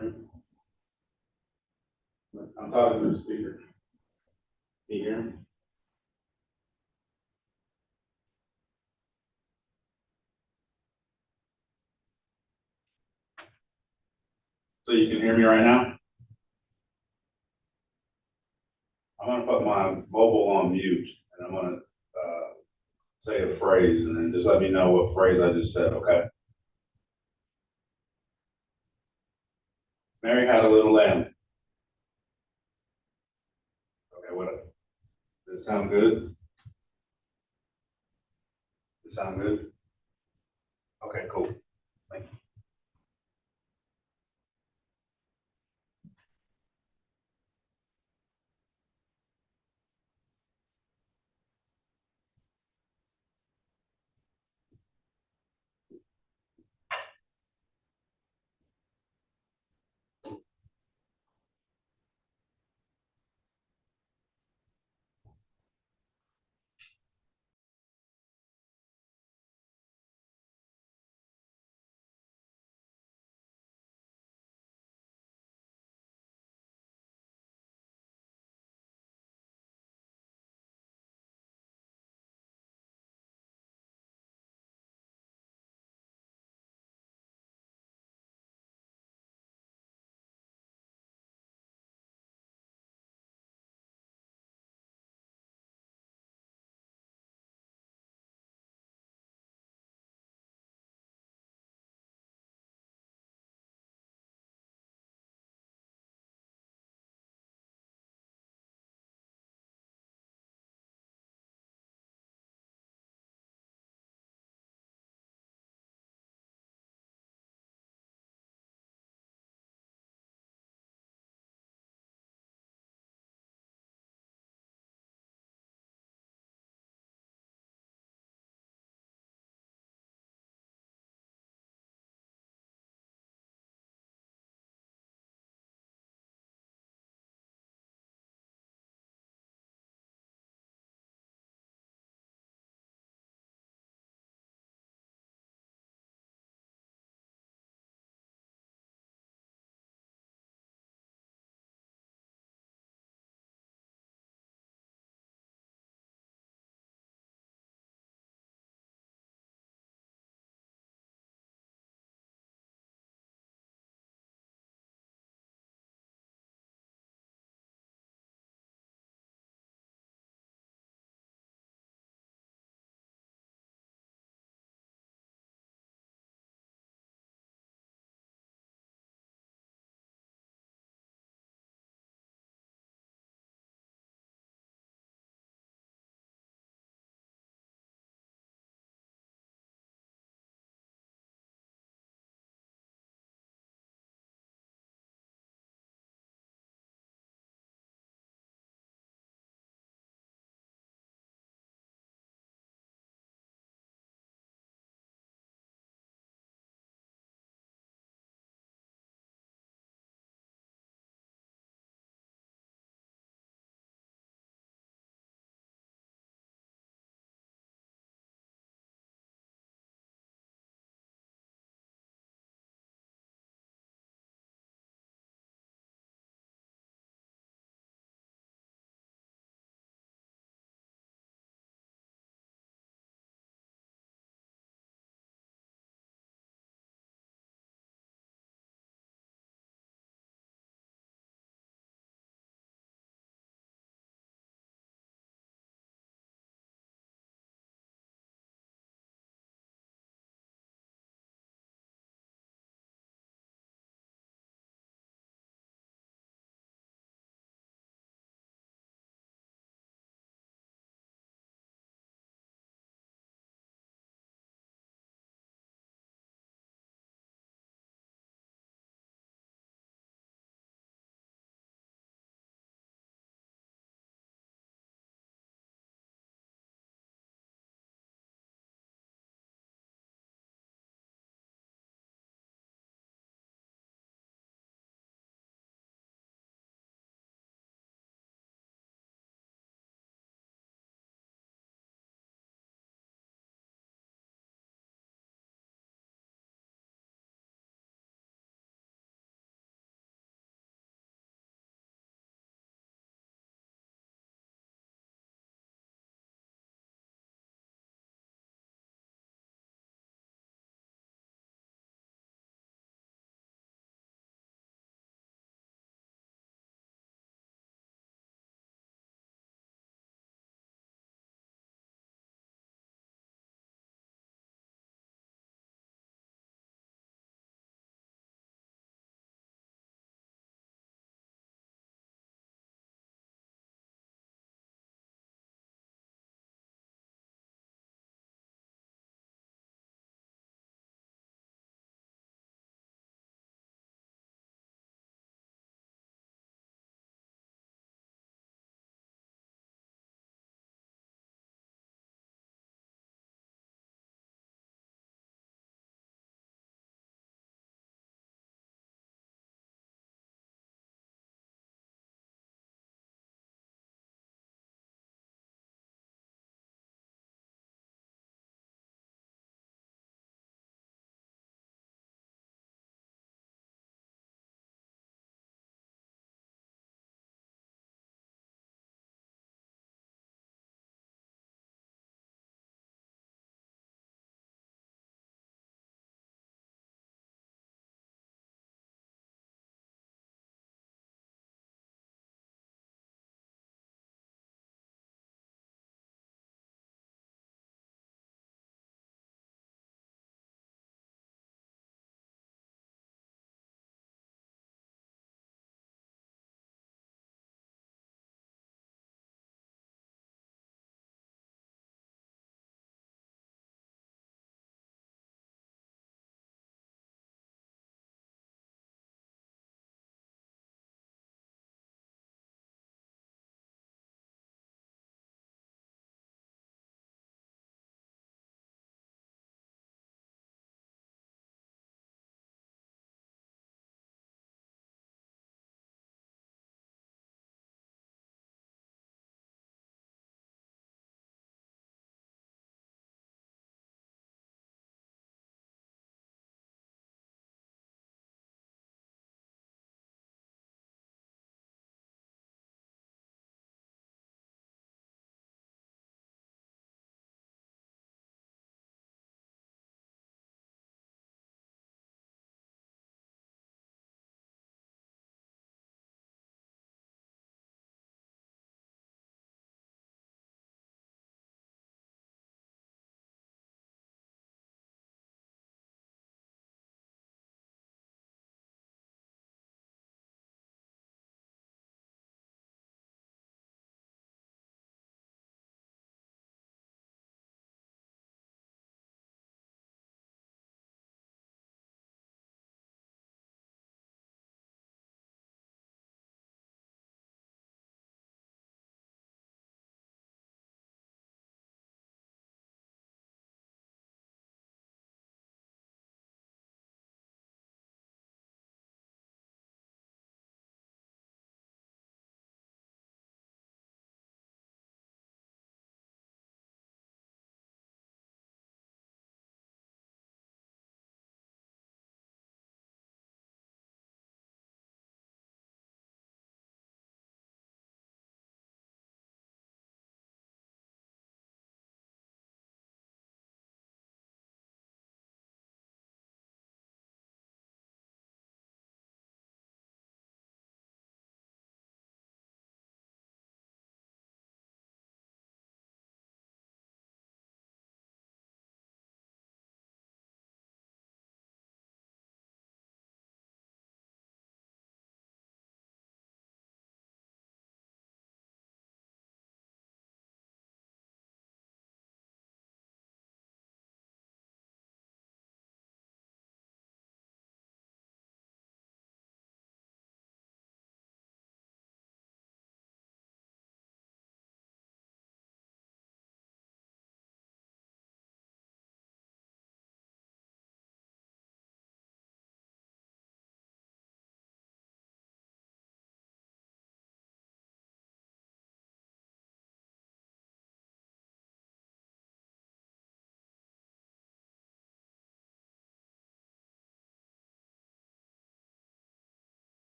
hear me? I'm talking to the speaker. Can you hear me? So you can hear me right now? I'm gonna put my mobile on mute and I'm gonna, say a phrase and then just let me know what phrase I just said, okay? Mary had a little lamb. Okay, what, does it sound good? Does it sound good? Okay, cool. Thank you.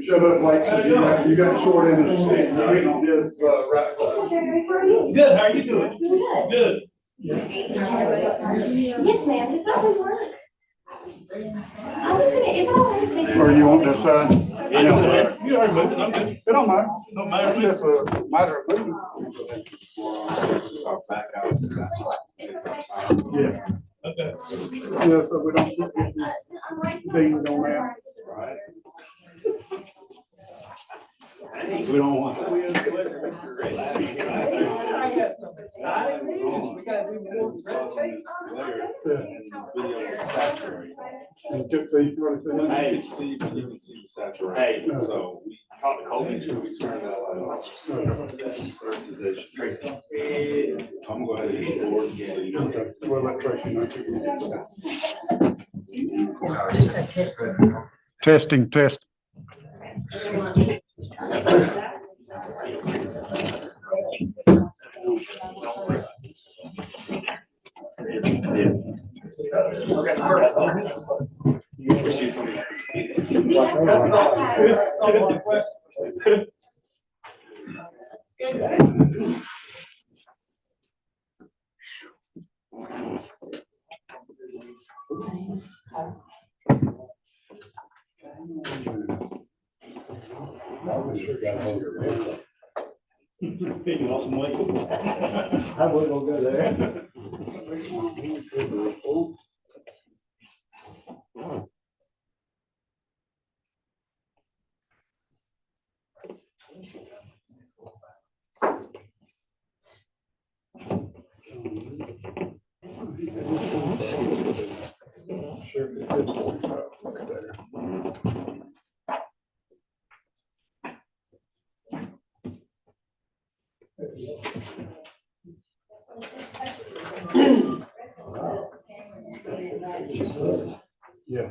Shut up, Mike. You got short end of the stick. You're getting on his right side. Good, how are you doing? Good. Good. Yes, ma'am, does that would work? I was gonna, is that all right? Or you want this side? You already moved it, I'm good. It don't matter. Don't matter. It's just a matter of moving. Yeah. Okay. Yeah, so we don't keep getting dinged on that. We don't want that. And just so you want to say that? You can see, but you can see the saturation, so we Talk to Colby. we turn that light off. I'm gonna go ahead and hit the board again. Okay, we'll let Tracy know too. Testing, test. You lost some weight? I wasn't gonna go there. Yeah.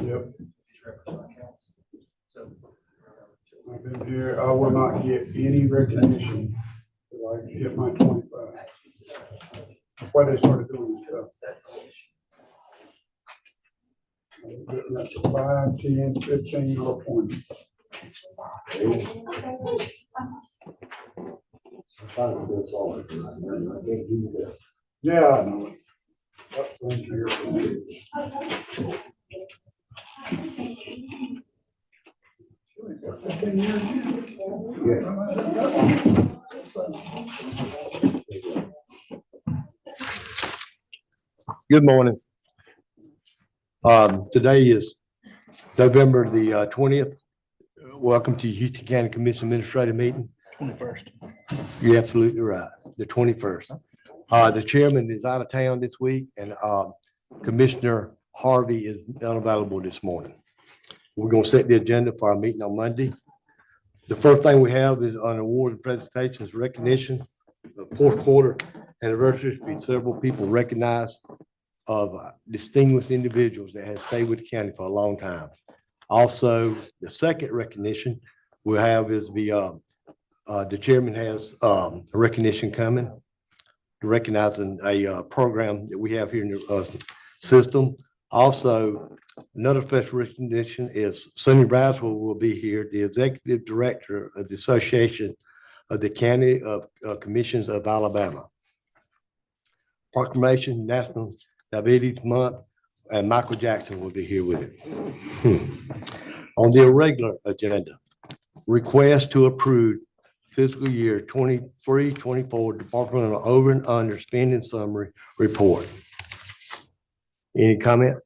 Yep. I've been here, I will not get any recognition till I hit my 25. That's why they started doing this stuff. Getting up to 5, 10, 15 or 20. Yeah, I know it. That's in here. Good morning. Today is November the 20th. Welcome to Houston County Commission Administrative Meeting. 21st. You're absolutely right, the 21st. The chairman is out of town this week and Commissioner Harvey is unavailable this morning. We're gonna set the agenda for our meeting on Monday. The first thing we have is on award and presentations, recognition of fourth quarter anniversary. Been several people recognized of distinguished individuals that have stayed with the county for a long time. Also, the second recognition we'll have is the chairman has a recognition coming, recognizing a program that we have here in the system. Also, another special recognition is Sonny Braswell will be here, the executive director of the Association of the County of Commissions of Alabama. Proclamation, National Diabetes Month, and Michael Jackson will be here with it. On the irregular agenda, request to approve fiscal year 23-24 departmental over and under spending summary report. Any comment?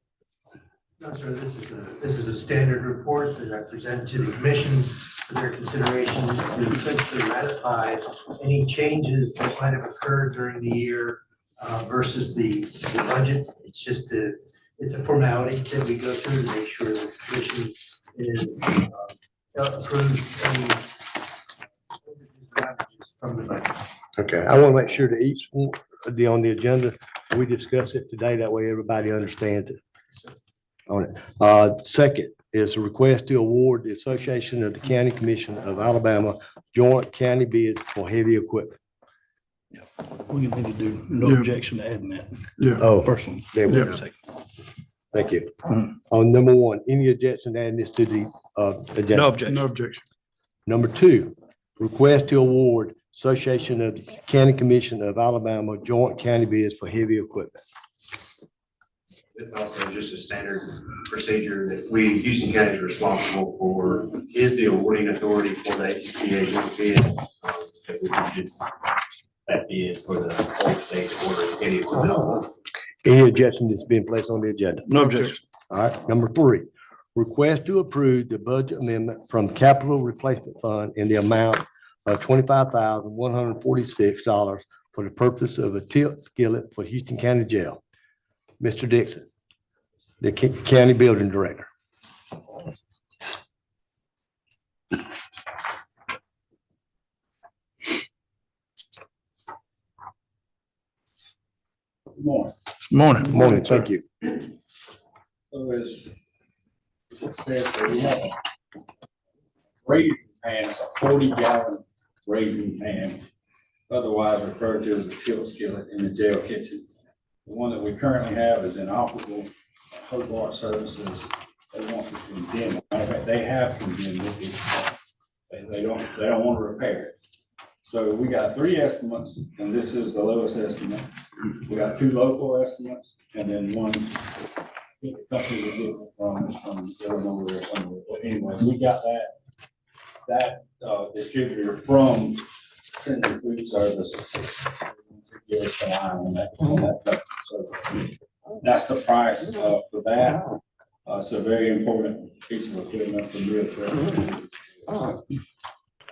No, sir, this is a standard report that I present to the commission for their consideration to essentially ratify any changes that might have occurred during the year versus the budget. It's just it's a formality that we go through to make sure the commission is approves any from the budget. Okay, I want to make sure that each one on the agenda, we discuss it today. That way everybody understands it. On it. Second is a request to award the Association of the County Commission of Alabama joint county bids for heavy equipment. We need to do no Yeah. objection to adding that. Yeah. Oh, First one. there we Yeah. go. Thank you. Mhm. On number one, any objection to adding this to the agenda? No objection. No objection. Number two, request to award Association of the County Commission of Alabama joint county bids for heavy equipment. It's also just a standard procedure that we, Houston County is responsible for, is the awarding authority for the ACCA joint bid. That we just, that bid for the whole state order, any equipment. Any objection that's been placed on the agenda? No objection. All right, number three, request to approve the budget amendment from Capital Replacement Fund in the amount of $25,146 for the purpose of a tilt skillet for Houston County Jail. Mr. Dixon, the county building director. Morning. Morning, thank you. So as it says, that we have a raising pan, it's a 40-gallon raising pan, otherwise referred to as a tilt skillet in the jail kitchen. The one that we currently have is inoperable. Hobart Services, they want to condemn it. Matter of fact, they have condemned it. They don't want to repair it. So we got 3 estimates, and this is the lowest estimate. We got 2 local estimates, and then one company we get it from Illinois or somewhere. But anyway, we got that distributor from Trinity Food Service. Give us the line on that. So that's the price for that. It's a very important piece of equipment for real.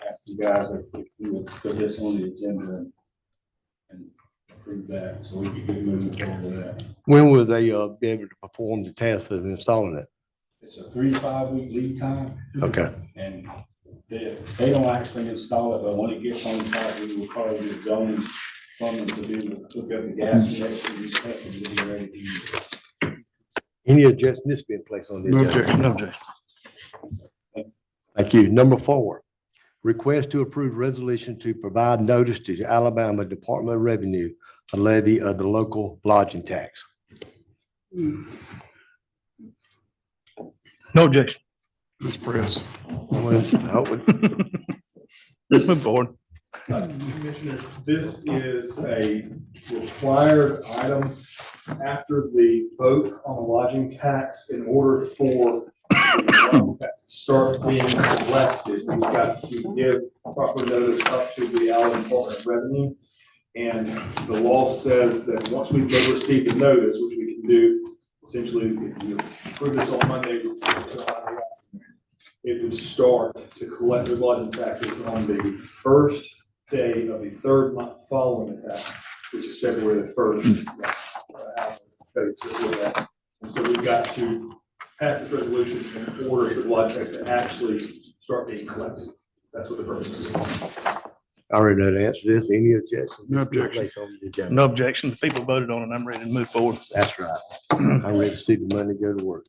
Ask you guys if you would put this on the agenda and approve that, so we can get moving forward with that. When will they be able to perform the task of installing it? It's a 3 to 5 week lead time, Okay, and they don't actually install it, but when it gets on site, we will call the Jones from them to hook up the gas connection and stuff, and we'll be ready to use it. any objection this being placed on the No agenda? objection. No objection. Thank you. Number four, request to approve resolution to provide notice to the Alabama Department of Revenue a levy of the local lodging tax. No objection. Ms. Press. Let's move forward. Commissioners, this is a required item after the vote on the lodging tax. In order for the lodging tax to start being collected, we've got to give proper notice up to the Alabama Department of Revenue. And the law says that once we receive the notice, which we can do, essentially, if you approve this on Monday, it would start to collect the lodging taxes on the first day of the 3rd month following the tax, which is February the 1st. And so we've got to pass this resolution in order for the lodging tax to actually start being collected. That's what the purpose is. I already know the answer to this. Any objection? No objection. Placed on the agenda. No objection. The people voted on it. I'm ready to move forward. That's right. I'm ready to see the money go to work.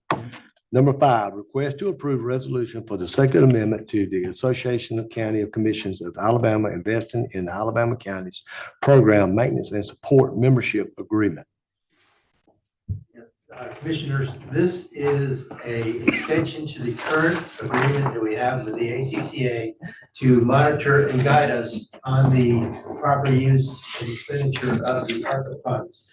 Number five, request to approve resolution for the Second Amendment to the Association of County of Commissions of Alabama investing in the Alabama Counties Program Maintenance and Support Membership Agreement. Commissioners, this is a extension to the current agreement that we have with the ACCA to monitor and guide us on the proper use and expenditure of the ARPA funds.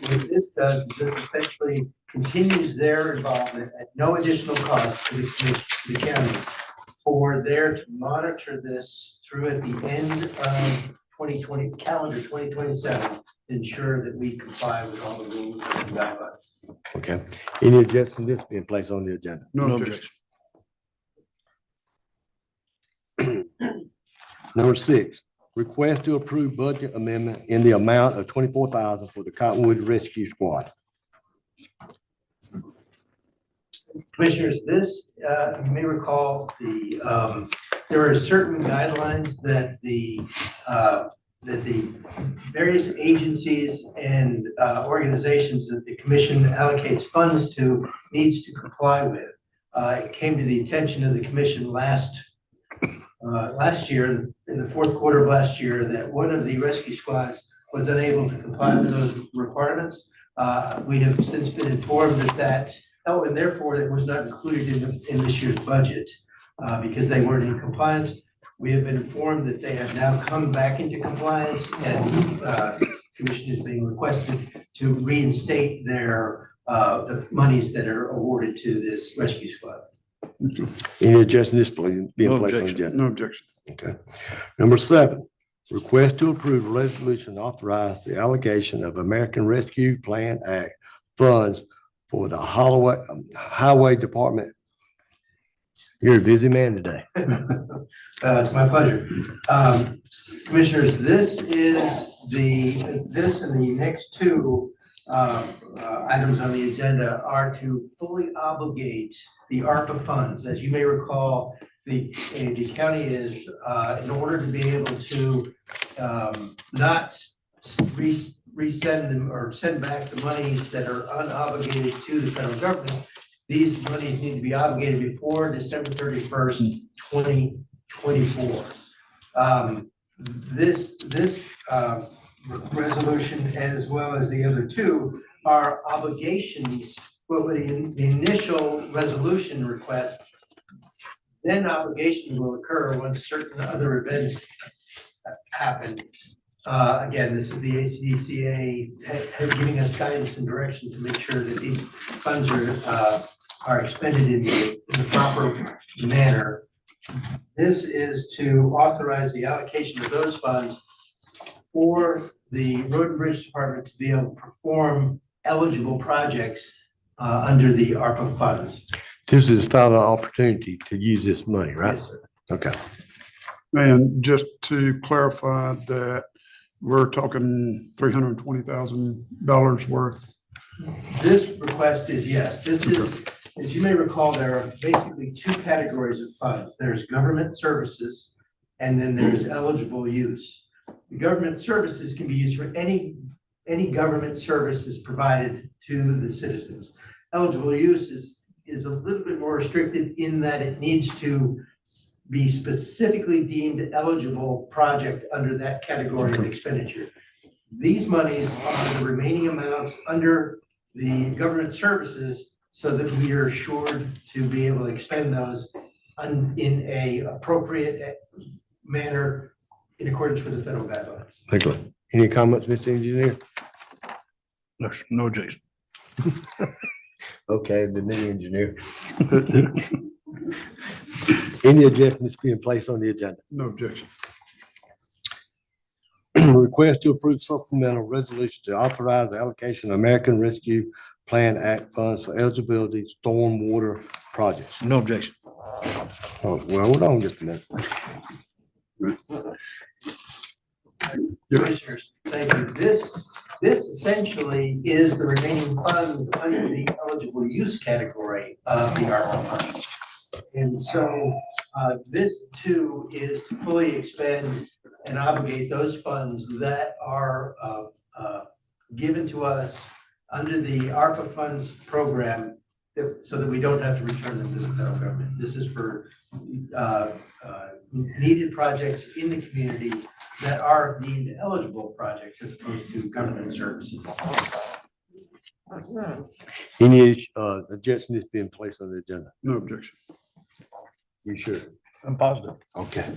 What this does is this essentially continues their involvement at no additional cost to the commission, to the county, for there to monitor this through at the end of 2020, calendar 2027, to ensure that we comply with all the rules and guidelines. Okay. Any objection to this being placed on the agenda? No No objection. Number 6, request to approve budget amendment in the amount of $24,000 for the Cottonwood Rescue Squad. Commissioners, this, you may recall, there are certain guidelines that the various agencies and organizations that the commission allocates funds to needs to comply with. It came to the attention of the commission last year, in the fourth quarter of last year, that one of the rescue squads was unable to comply with those requirements. We have since been informed and therefore it was not included in this year's budget because they weren't in compliance. We have been informed that they have now come back into compliance, and commission is being requested to reinstate their the monies that are awarded to this rescue squad. Any objection to this being No placed on the objection. agenda? No objection. Okay. Number 7, request to approve a resolution to authorize the allocation of American Rescue Plan Act funds for the Highway Department. You're a busy man today. It's my pleasure. Commissioners, this and the next two items on the agenda are to fully obligate the ARPA funds. As you may recall, the county is, in order to be able to not resend them or send back the monies that are unobligated to the federal government, these monies need to be obligated before December 31st, 2024. This resolution, as well as the other two, are obligations. Well, the initial resolution request, then obligations will occur once certain other events happen. Again, this is the ACDCA giving us guidance and direction to make sure that these funds are expended in the proper manner. This is to authorize the allocation of those funds for the Road and Bridge Department to be able to perform eligible projects under the ARPA funds. This is final opportunity to use this money, right? Yes, sir. Okay. And just to clarify that, we're talking $320,000 worth. This request is, yes, this is, as you may recall, there are basically two categories of funds. There's government services, and then there's eligible use. The government services can be used for any government services provided to the citizens. Eligible use is a little bit more restricted in that it needs to be specifically deemed eligible project under that category of expenditure. These monies are the remaining amounts under the government services so that we are assured to be able to expend those in a appropriate manner in accordance with the federal guidelines. Excellent. Any comments, Mr. Engineer? No, sir. No objection. Okay, the mini engineer. Any adjustments being placed on the agenda? No objection. Request to approve supplemental resolution to authorize the allocation of American Rescue Plan Act funds for eligibility stormwater projects. No objection. Oh, well, hold on just a minute. Commissioners, thank you. This essentially is the remaining funds under the eligible use category of the ARPA funds. And so this too is to fully expend and obligate those funds that are given to us under the ARPA funds program so that we don't have to return them to the federal government. This is for needed projects in the community that are deemed eligible projects as opposed to government services. Any objection is being placed on the agenda? No objection. You sure? I'm positive. Okay.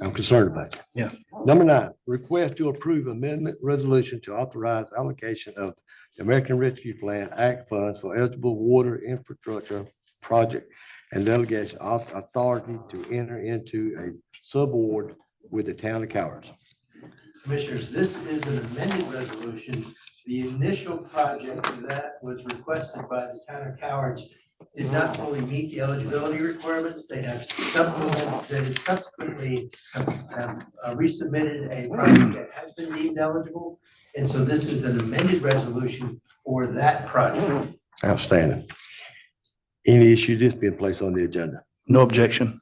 I'm concerned about you. Yeah. Number 9, request to approve amendment resolution to authorize allocation of the American Rescue Plan Act funds for eligible water infrastructure project and delegation of authority to enter into a subaward with the town of Cowards. Commissioners, this is an amended resolution. The initial project that was requested by the town of Cowards did not fully meet the eligibility requirements. They have subsequently resubmitted a project that has been deemed eligible. And so this is an amended resolution for that project. Outstanding. Any issue this being placed on the agenda? No objection.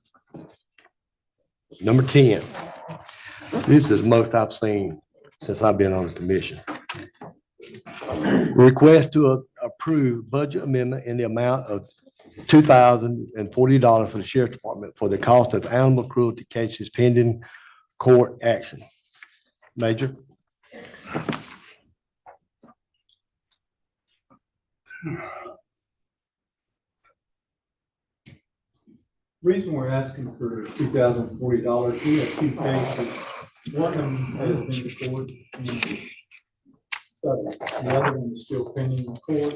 Number 10. This is most I've seen since I've been on the commission. Request to approve budget amendment in the amount of $2,040 for the sheriff's department for the cost of animal cruelty cases pending court action. Major? Reason we're asking for $2,040, we have 2 cases. One of them has been to court. And so the other one is still pending in court.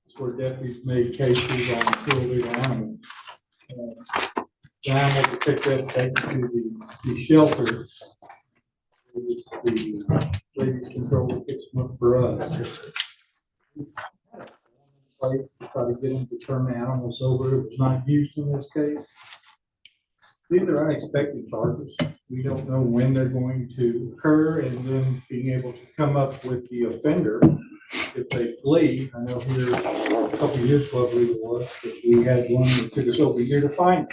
It's where deputies made cases on cruelty to animals. The animals were picked up, taken to the shelter. The ladies control picks them up for us. Place to try to get them to turn the animals over. It was not used in this case. These are unexpected charges. We don't know when they're going to occur, and then being able to come up with the offender if they flee. I know here a couple of years ago, I believe it was, that we had one that took us over a year to find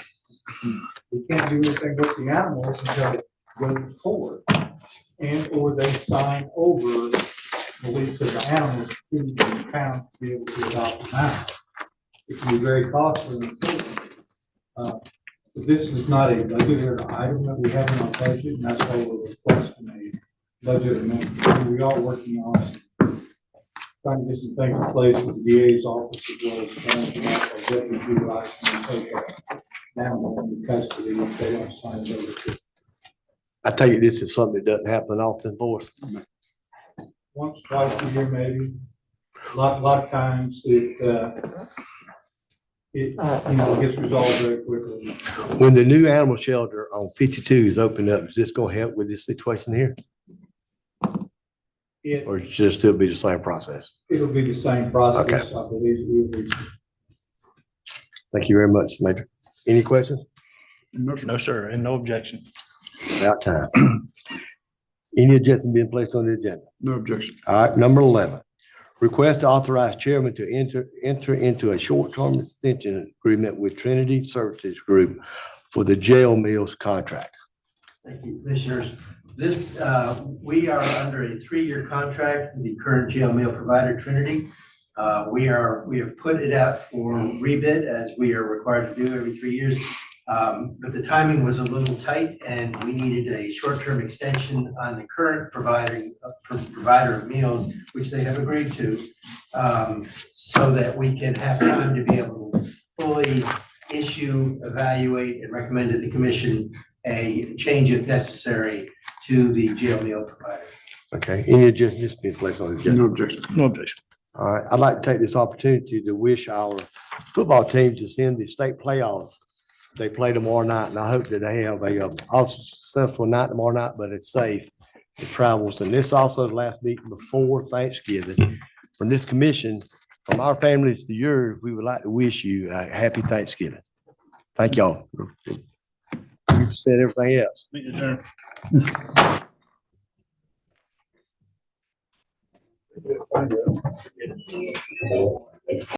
them. We can't do anything with the animals until it goes to court, and or they sign over the lease of the animals to the town to be able to adopt them out. It can be very costly and expensive. This is not a budgeted item that we have in our budget, and that's why we're requesting a budget amendment. We are working on trying to get some things in place with the DA's office as well as managing our deputy rights and take down on the custody if they don't sign it over to. I take it this is something that doesn't happen often for us. Once, twice a year, maybe. A lot of times it gets resolved very quickly. When the new animal shelter on 52 is opened up, is this going to help with this situation here? Or should it still be the same process? It'll be the same process. Okay. I believe it will be. Thank you very much, Major. Any questions? No, sir, and no objection. About time. Any objection being placed on the agenda? No objection. All right, number 11. Request to authorize chairman to enter into a short-term extension agreement with Trinity Services Group for the jail meals contract. Thank you, commissioners. This, we are under a 3-year contract with the current jail meal provider, Trinity. We have put it out for rebid as we are required to do every 3 years. But the timing was a little tight and we needed a short-term extension on the current provider of meals, which they have agreed to, so that we can have time to be able to fully issue, evaluate, and recommend to the commission a change if necessary to the jail meal provider. Okay, any objection being placed on the agenda? No objection. No objection. All right, I'd like to take this opportunity to wish our football team to send the state playoffs. They play tomorrow night, and I hope that they have a also successful night tomorrow night, but it's safe. It travels, and this also the last meeting before Thanksgiving. From this commission, from our families to yours, we would like to wish you a happy Thanksgiving. Thank y'all. You've said everything else. Meet adjourned.